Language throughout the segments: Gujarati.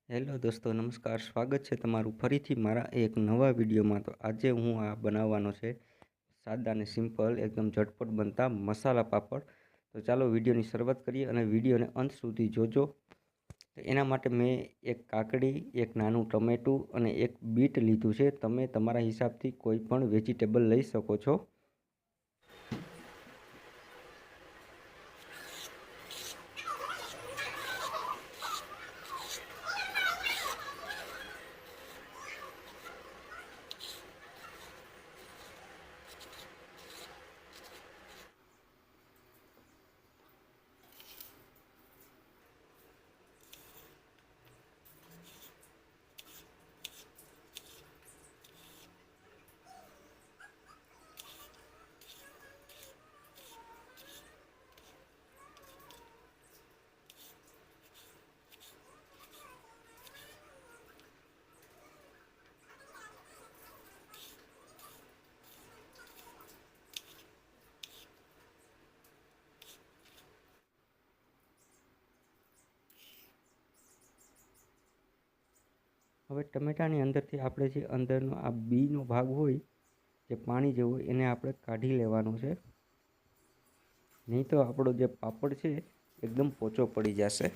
હેલો દોસ્તો, નમસ્કાર. સ્વાગત છે તમારું ફરીથી મારા એક નવા વિડીયોમાં. તો આજે હું આ બનાવવાનો છે સાદા અને સિમ્પલ એકદમ ઝટપટ બનતા મસાલા પાપડ. તો ચાલો વિડીયોની શરૂઆત કરીએ અને વિડીયોને અંત સુધી જોજો. તો એના માટે મેં એક કાકડી, એક નાનું ટમેટું અને એક બીટ લીધું છે. તમે તમારા હિસાબથી કોઈ પણ વેજીટેબલ લઈ શકો છો. હવે ટમેટાની અંદરથી આપણે જે અંદરનો આ બીનો ભાગ હોય, જે પાણી જેવું હોય, એને આપણે કાઢી લેવાનું છે. નહીં તો આપણો જે પાપડ છે એકદમ પોચો પડી જશે.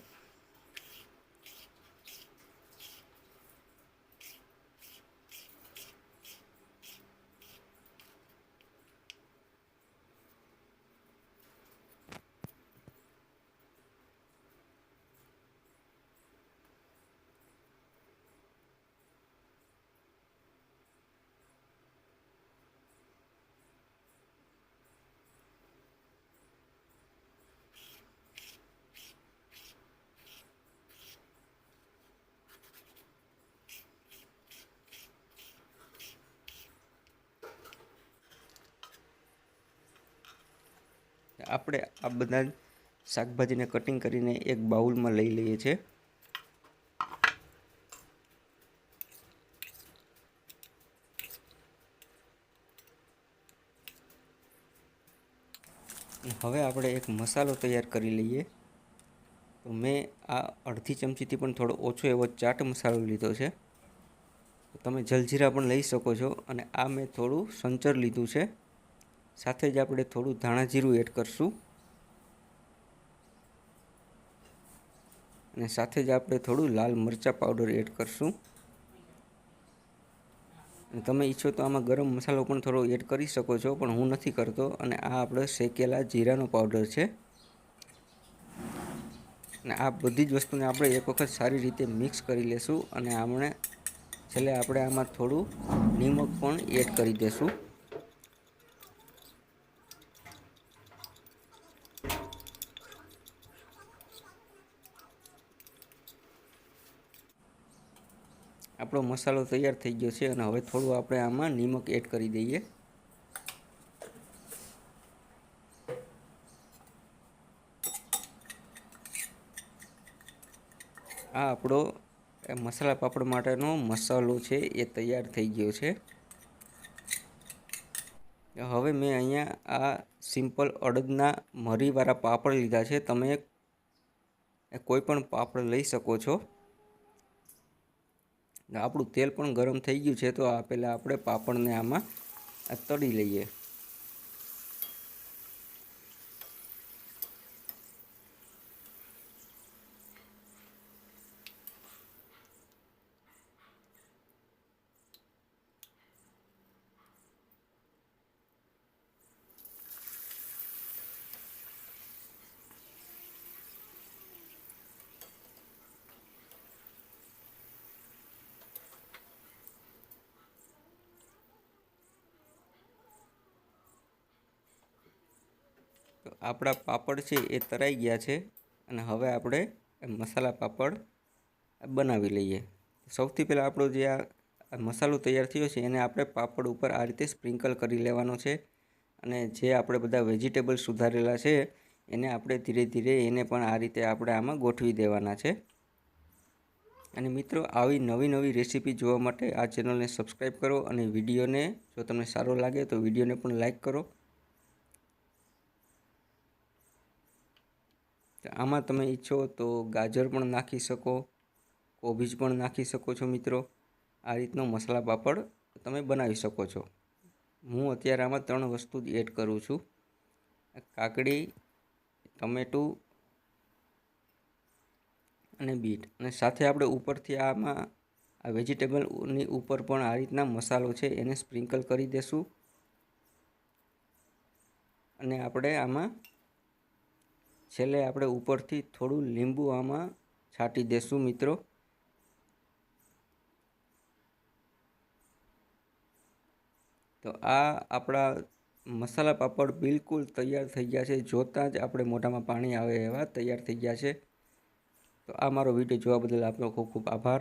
આપણે આ બધા શાકભાજીને કટિંગ કરીને એક બાઉલમાં લઈ લઈએ છીએ. હવે આપણે એક મસાલો તૈયાર કરી લઈએ. તો મેં આ અડધી ચમચીથી પણ થોડો ઓછો એવો ચાટ મસાલો લીધો છે. તમે જલજીરા પણ લઈ શકો છો. અને આ મેં થોડું સંચર લીધું છે. સાથે જ આપણે થોડું ધાણા જીરું એડ કરશું. અને સાથે જ આપણે થોડું લાલ મરચાં પાવડર એડ કરશું. અને તમે ઈચ્છો તો આમાં ગરમ મસાલો પણ થોડો એડ કરી શકો છો, પણ હું નથી કરતો. અને આ આપણે શેકેલા જીરાનો પાવડર છે. અને આ બધી જ વસ્તુને આપણે એક વખત સારી રીતે મિક્સ કરી લેશું. અને છેલ્લે આપણે આમાં થોડું નિમક પણ એડ કરી દઈશું. આપણો મસાલો તૈયાર થઈ ગયો છે. અને હવે થોડું આપણે આમાં નિમક એડ કરી દઈએ. આ આપણો મસાલા પાપડ માટેનો મસાલો છે એ તૈયાર થઈ ગયો છે. હવે મેં અહીંયા આ સિમ્પલ અડદના મરીવાળા પાપડ લીધા છે. તમે કોઈ પણ પાપડ લઈ શકો છો. આપણું તેલ પણ ગરમ થઈ ગયું છે. તો આ પહેલાં આપણે પાપડને આમાં તળી લઈએ. તો આપણા પાપડ છે એ તળાઈ ગયા છે. અને હવે આપણે મસાલા પાપડ બનાવી લઈએ. સૌથી પહેલાં આપણો જે આ મસાલો તૈયાર થયો છે એને આપણે પાપડ ઉપર આ રીતે સ્પ્રિંકલ કરી લેવાનો છે. અને જે આપણે બધા વેજીટેબલ સુધારેલા છે એને આપણે ધીરે ધીરે એને પણ આ રીતે આપણે આમાં ગોઠવી દેવાના છે. અને મિત્રો, આવી નવી નવી રેસીપી જોવા માટે આ ચેનલને સબસ્ક્રાઈબ કરો. અને વિડીયોને જો તમને સારો લાગે તો વિડીયોને પણ લાઈક કરો. આમાં તમે ઈચ્છો તો ગાજર પણ નાખી શકો, કોબીજ પણ નાખી શકો છો મિત્રો. આ રીતનો મસાલા પાપડ તમે બનાવી શકો છો. હું અત્યારે આમાં 3 વસ્તુ જ એડ કરું છું: કાકડી, ટમેટું અને બીટ. અને સાથે આપણે ઉપરથી આમાં આ વેજીટેબલની ઉપર પણ આ રીતના મસાલો છે એને સ્પ્રિંકલ કરી દેશું. અને આપણે આમાં છેલ્લે આપણે ઉપરથી થોડું લીંબુ આમાં છાંટી દેશું મિત્રો. તો આ આપણા મસાલા પાપડ બિલકુલ તૈયાર થઈ ગયા છે. જોતાં જ આપણે મોઢામાં પાણી આવે એવા તૈયાર થઈ ગયા છે. તો આ મારો વિડીયો જોવા બદલ આપનો ખૂબ ખૂબ આભાર.